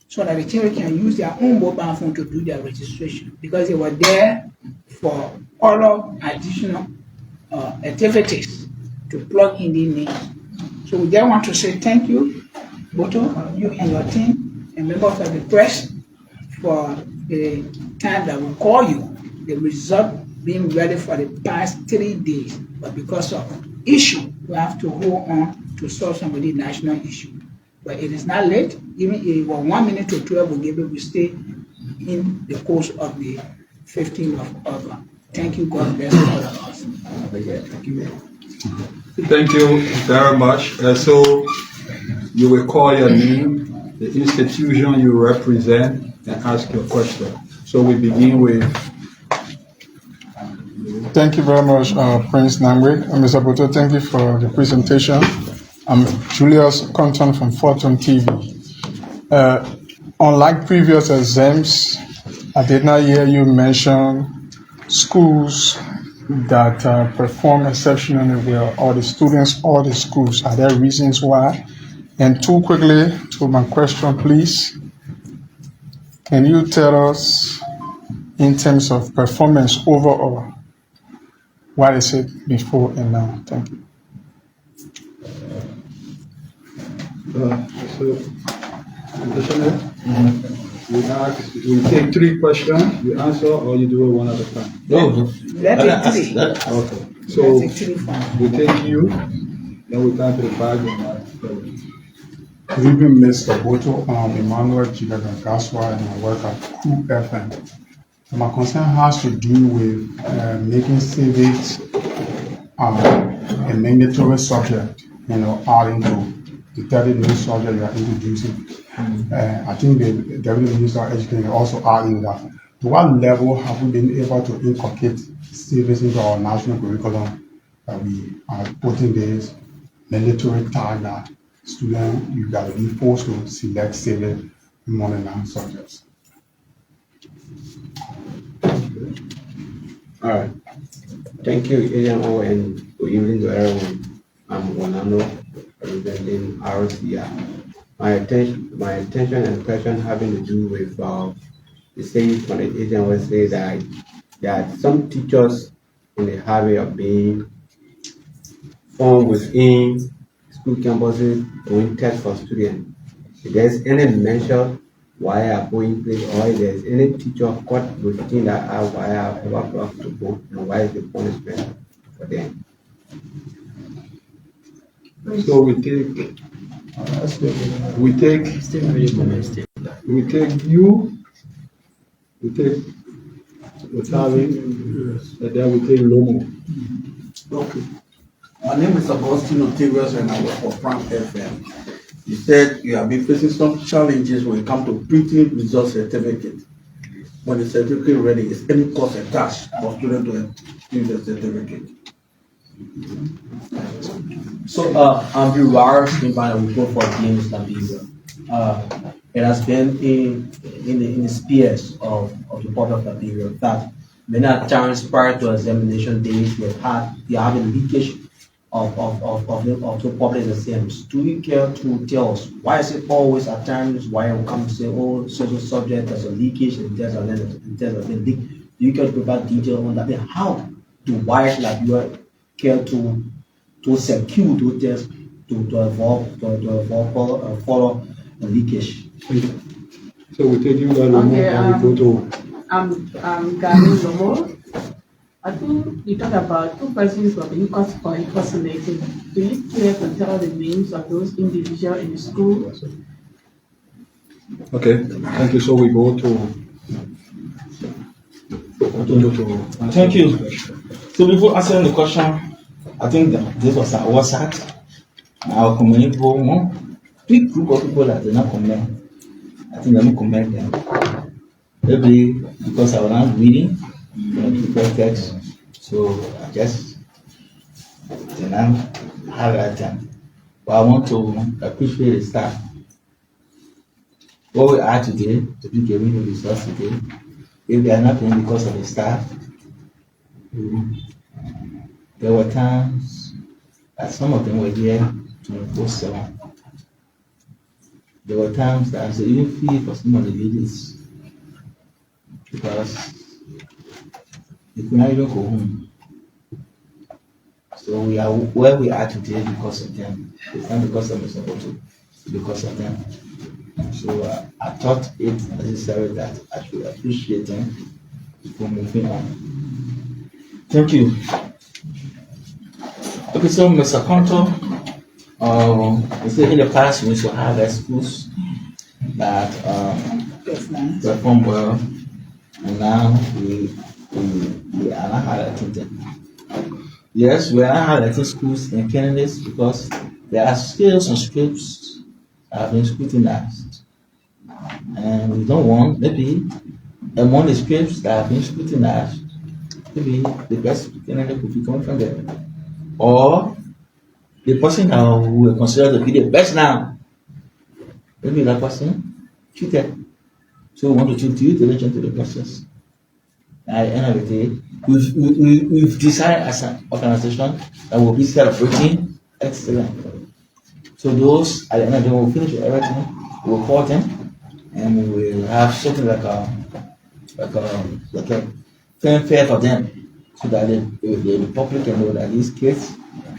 so that the children can use their own mobile phone to do their registration, because they were there for all additional activities to plug in the names. So we just want to say thank you, Boto, you and your team, and members of the press, for the time that we call you. The result being ready for the past 3 days, but because of issue, we have to hold on to solve some of the national issues. But it is not late. Even if it was 1 minute to 12, we'll give it, we stay in the course of the 15th of August. Thank you. God bless all of us. Thank you. Thank you very much. So you will call your name, the institution you represent, and ask your question. So we begin with. Thank you very much, Prince Nangwe. Mr. Boto, thank you for the presentation. I'm Julius Compton from Fortune TV. Unlike previous exams, I did not hear you mention schools that perform exceptionally well, or the students, or the schools. Are there reasons why? And too quickly to my question, please. Can you tell us, in terms of performance overall, what is it before and now? Thank you. we take 3 questions, you answer, or you do it one at a time. No, Let it 3. Okay. So So take 3 fine. we take you, then we come to the 5 and Good evening, Mr. Boto. Emmanuel Chigaga Gaswa, and I work at True FM. My concern has to do with making civics a mandatory subject, adding to the 30 new subject you are introducing. I think the Deputy Minister of Education also adding that. To what level have we been able to inculcate civics into our national curriculum that we are putting this mandatory tag that student, you got to be forced to select civic more than 9 subjects? All right. Thank you, AMO, and good evening to everyone. I'm Wanano, representing RCR. My intention and question having to do with the state from the agent will say that some teachers in the habit of being formed within school campuses doing tests for students. If there's any mention why are going place, or if there's any teacher caught within that why are ever brought to book, and why is the punishment for them? so we take you, we take Otari, and then we take Lomo. Okay. My name is Agostino Tigres and I work for Frank FM. You said you have been facing some challenges when it comes to printing result certificate. When the certificate ready, is any cost attached for student to use the certificate? So, I'm Biwar, and we go for James Liberia. It has been in the spheres of the Republic of Liberia that many times prior to examination days, they have a leakage of the public exams. Do you care to tell us why is it always at times why we come to say, oh, social subject there's a leakage and there's been leaked? Do you care to provide detail on that? And how do WAEC Liberia care to secure those tests to avoid follow a leakage? So we take you that Lomo, Okay, and we go to. I'm Gary Lomo. I think you talked about 2 persons who have been caught for impersonating. Do you care to tell the names of those individuals in the school? Okay, thank you. So we go to. Thank you. So before answering the question, I think that this was our WhatsApp. Our community big group of people that did not comment. I think let me comment them. Maybe because I was not reading, prepare text, so I just did not have that time. But I want to appreciate the staff. What we are today, to be giving the results today, if they are not paying because of the staff, there were times that some of them were here 24/7. There were times that I was even feel for some of the ladies because they could not even go home. So we are where we are today because of them. It's not because of Mr. Boto, it's because of them. So I thought it necessary that I should appreciate them before moving on. Thank you. Okay, so Mr. Conto, we say in the past we used to have schools that perform well, and now we are not highlighting them. Yes, we are not highlighting schools and candidates because there are skills and scripts that have been scrutinized, and we don't want maybe among the scripts that have been scrutinized, maybe the best candidate could be coming from there, or the person that we will consider to be the best now, maybe that person cheated. So we want to do due diligence to the process. At the end of the day, we've decided as an organization that we'll be celebrating excellence. So those at the end of the day, we'll finish with everything, we'll call them, and we will have something like a fanfare for them, so that the public can know that these kids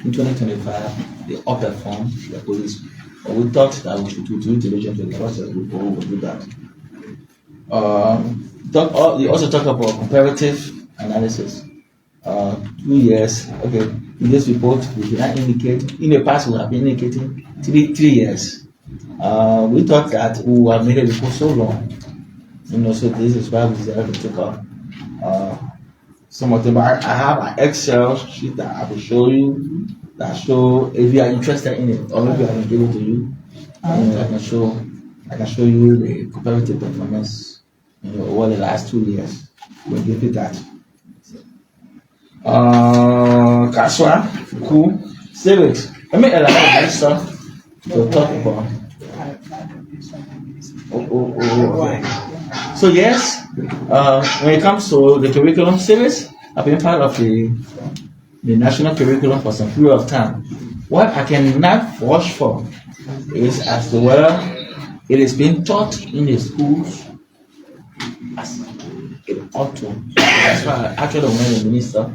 in 2025 they outperform the police. But we thought that we should do due diligence to the process before we do that. You also talk about comparative analysis. 2 years. Okay, in this report, we did not indicate. In the past, we have been indicating 3 years. We thought that we have made a report so long. So this is why we decided to take up some of them. I have an Excel sheet that I will show you that show if you are interested in it, or maybe I can give it to you. I can show you the comparative performance over the last 2 years. We'll give you that. Kaswa, cool. Service. Let me allow that stuff to talk about. So yes, when it comes to the curriculum service, I've been part of the national curriculum for some period of time. What I cannot vouch for is as to whether it is being taught in the schools as it ought to. That's why I actually wanted the minister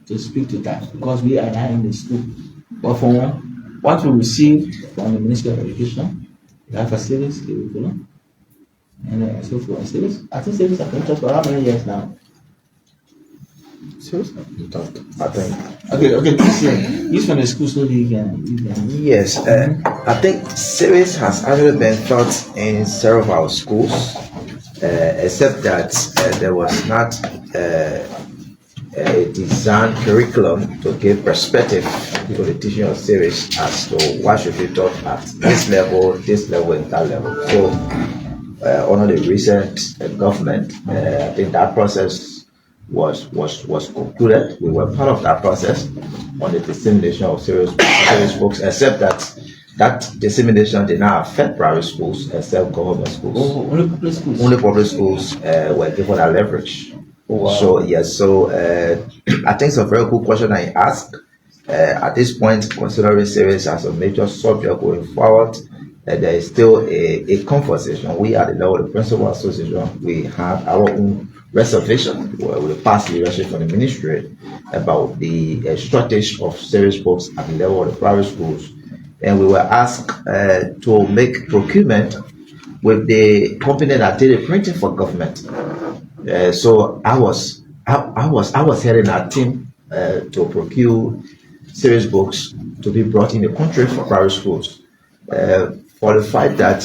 to speak to that, because we are not in the school. But from what we received from the Ministry of Education, we have a service curriculum and so forth. Service, I think service have been taught for how many years now? Service have been taught, I think. Okay, this year. He's from the school, so you can. Yes, I think service has actually been taught in several of our schools, except that there was not a design curriculum to give perspective to the teaching of service as to what should be taught at this level, and that level. So, under the recent government, I think that process was concluded. We were part of that process on the dissemination of service books, except that dissemination did not affect private schools except government schools. Oh, only public schools. Only public schools were given that leverage. Oh, wow. So yes, I think it's a very good question I asked. At this point, considering service as a major subject going forward, there is still a conversation. We at the level of the Principal Association, we have our own reservation with the past leadership from the ministry about the shortage of service books at the level of the private schools, and we were asked to make procurement with the company that did the printing for government. So I was heading our team to procure service books to be brought in the country for private schools. For the fact that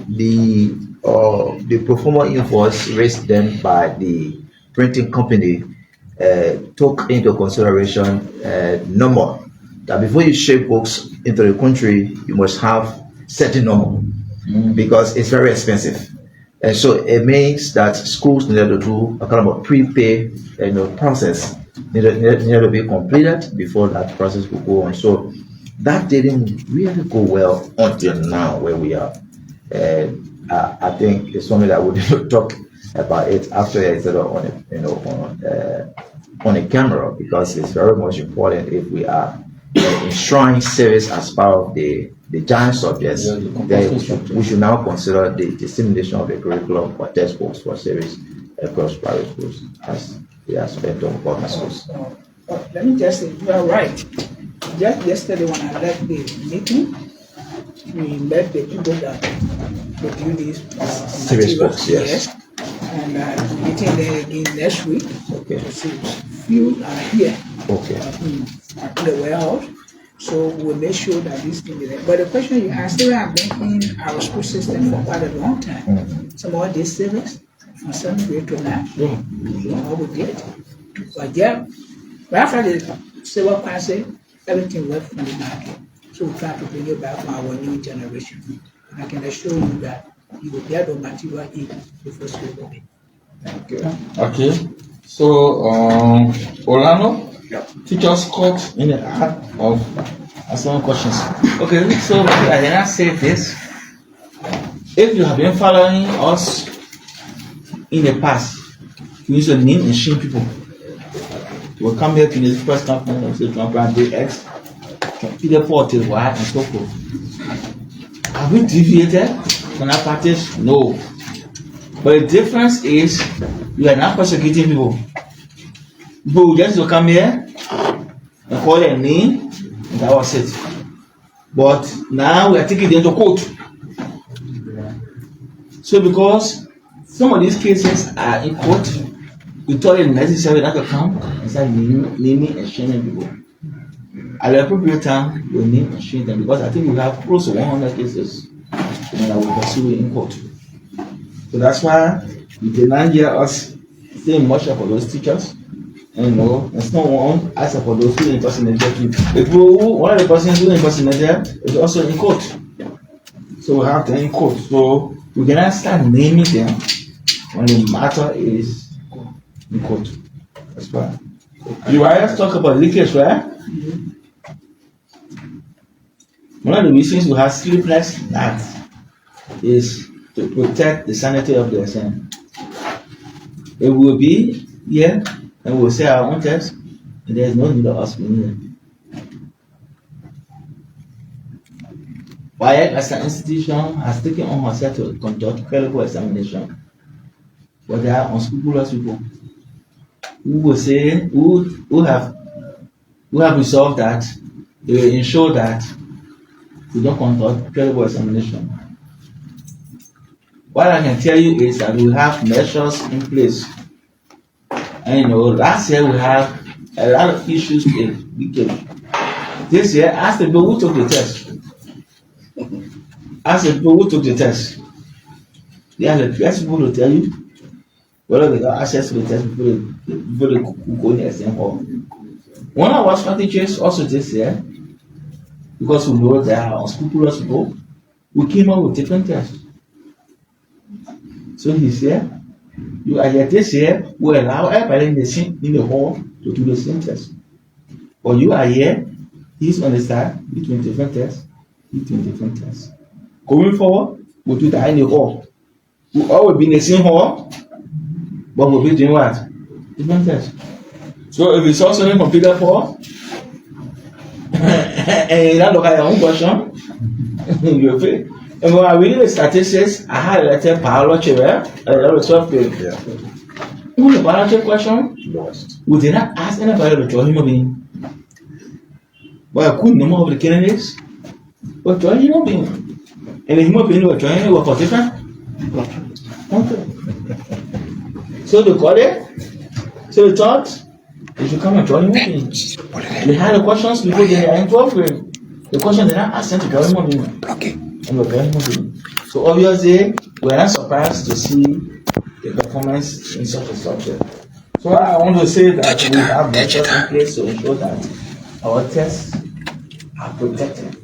the pro forma invoice raised then by the printing company took into consideration number that before you ship books into the country, you must have certain number because it's very expensive. And so it means that schools needed to do a kind of a prepay process needed to be completed before that process would go on. So that didn't really go well until now where we are. I think it's something that we need talk about it after instead of on a camera, because it's very much important if we are enshrining service as part of the giant subjects. We should now consider the dissemination of the curriculum or textbooks for service across private schools as they are spent on government schools. Let me just say, you are right. Just yesterday when I left the meeting, we met the people that produce these service books, yes. And meeting there again next week. Okay. To see few are here. Okay. In the warehouse. So we'll make sure that this thing is there. But the question you asked, we have been in our school system for quite a long time. Some of this service from 7th grade to 9th. All we did. But yeah, after the civil class, everything left from the market. So we try to bring it back for our new generation. And I can assure you that you will get the material in before school open. Thank you. Okay. So, Orlando, teachers caught in the act of answering questions. Okay, so I cannot say this. If you have been following us in the past, you used to name and shame people. You will come here to this press conference and say Trump and do X, Peter Paul till Y, and so forth. Have we deviated from that practice? No. But the difference is we are not persecuting people. People will just come here and call their name, and that was it. But now we are taking them to court. So because some of these cases are in court. We thought it necessary not to come and start naming and shaming people. At the appropriate time, we'll name and shame them because I think we have close to 100 cases that we pursue in court. So that's why you did not hear us saying much about those teachers. And it's not one as for those who impersonated. One of the persons who impersonated is also in court. So we have them in court. So we cannot start naming them when the matter is in court. That's why. You always talk about leakage, right? One of the reasons we have sleepless nights is to protect the sanity of the SN. It will be here and we'll say our own test, and there's no need of us being here. WAEC as an institution has taken on herself to conduct credible examination, but there are unscrupulous people who will say, who have resolved that they will ensure that we don't conduct credible examination. What I can tell you is that we have measures in place. And last year we have a lot of issues with leakage. This year, ask the people who took the test. Ask the people who took the test. They are the best people to tell you whether they got access to the test before they go in the exam hall. One of our strategies also this year, because we know there are unscrupulous people, we came up with different tests. So he's here. You are here this year, we allow everybody in the hall to do the same test. But you are here, he's on the side between different tests, Going forward, we'll do that in the hall. We'll always be in the same hall, but we'll be doing what? Different tests. So if you saw something from Peter Paul, and you don't look at your own question, you'll fail. And when I read the statistics, I had a letter biology, right? That was 12 pages. Yeah. Even the biology question, we did not ask anybody to join human being. But I couldn't number of the candidates were joining human being. And the human being were joining were for different. Okay. So they got it. So they thought they should come and join human being. They had the questions before they were in 12th grade. The question did not ask them to join human being. Okay. So obviously, we're not surprised to see the performance in such a subject. So I want to say that we have measures in place to ensure that our tests are protected.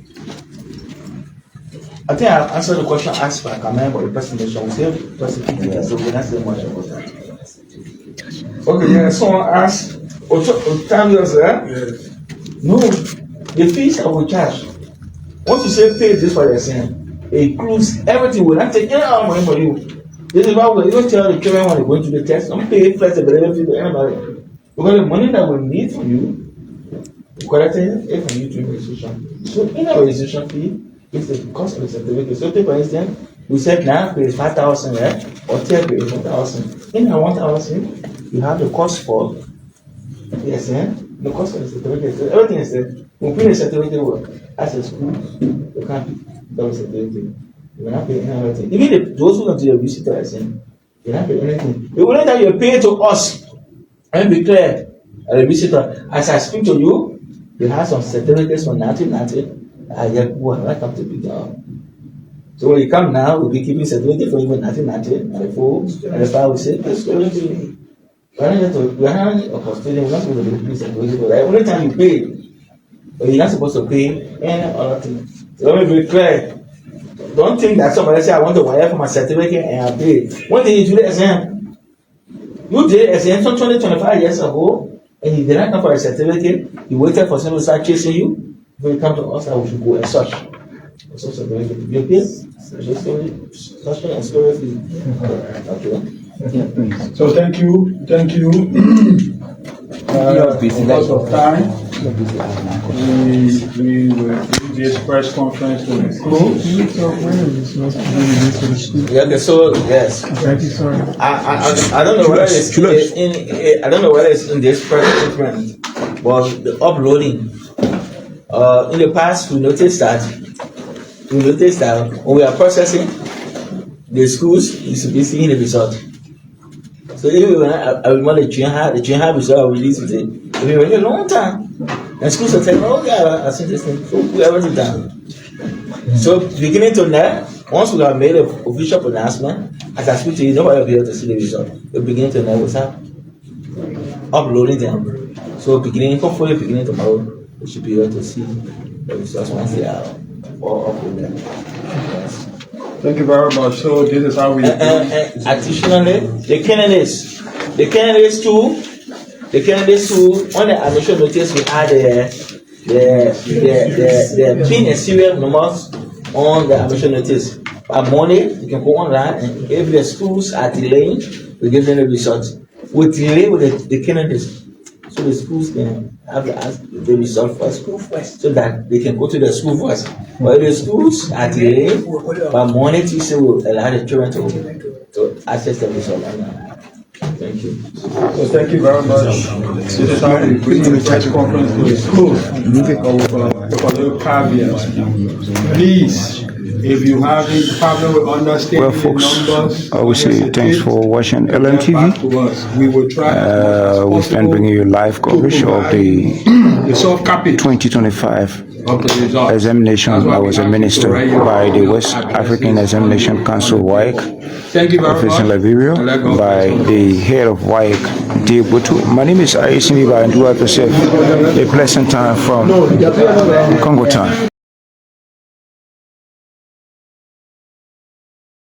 I think I've answered the question asked by Kamel about the presentation. We say prosecuting, so we're not saying much about that. Okay, yeah, someone asked, Octavius, Yes. No, the fees that we charge. Once you say pay this for your sin, it includes everything. We're not taking any other money for you. This is why we don't tell the children when they go into the test, don't pay flexible fee to anybody. Because the money that we need from you, we collecting it from you to registration. So in our registration fee, it's the cost of the certificate. So take for instance, we said now pay 5,000, right? Or 10 pay 1,000. In our 1,000, you have the cost for the cost of the certificate. So everything is there. We pay the certificate as a school, you can't double certificate. You will not pay anything. Even those who come to your visitor lesson, you will not pay anything. The only time you pay to us and be clear, a visitor, as I speak to you, you have some certificates from 1990. I have not come to pick them. So when you come now, we'll be keeping certificate for even 1990, and the full, and the file will say, let's go into it. We are not a custodian, we're not supposed to be keeping certificate. The only time you pay, but you're not supposed to pay any other thing. So let me be clear. Don't think that somebody say I want to wire for my certificate and I pay. When did you do the exam? You did the exam 20-25 years ago, and you did not come for a certificate. You waited for someone to start chasing you. When you come to us, we should go and search. So certificate. You pay? Search and story fee. Okay. So thank you. Because of time, we will do this press conference to close. Yeah, so yes. Thank you, sir. I don't know whether it's in this press conference, but the uploading. In the past, we noticed that when we are processing, the schools is be seeing the result. So even when I remember the train high result I released with it. It's been really a long time. And schools are telling me, oh yeah, I see this thing. So we have it done. So beginning to now, once we have made an official pronouncement, as I speak to you, nobody will be able to see the result. We're beginning to now what's up? Uploading them. So hopefully beginning tomorrow, we should be able to see the results once they are all uploaded. Yes. Thank you very much. So this is how we Additionally, the candidates too, on the admission notice we add the pin and serial numbers on the admission notice. By Monday, you can go online, and if the schools are delaying, we give them the results. We delay with the candidates, so the schools can have to ask the result for school first, so that they can go to the school first. But if the schools are delaying, by Monday, Tuesday will allow the children to access the result. Thank you. So thank you very much. This is how we bring the press conference to the school. For the caveat, please, if you have any problem with understanding well, folks, the numbers, I would say thanks for watching LMTV. We will try. We've been bringing you live coverage of the soft copy 2025 of the results. examination that was administered by the West African Examination Council WAEC. Thank you very Provisional much. Liberia by the head of WAEC, D. Butu. My name is Ayesimi, and do have yourself a pleasant time from Congo time.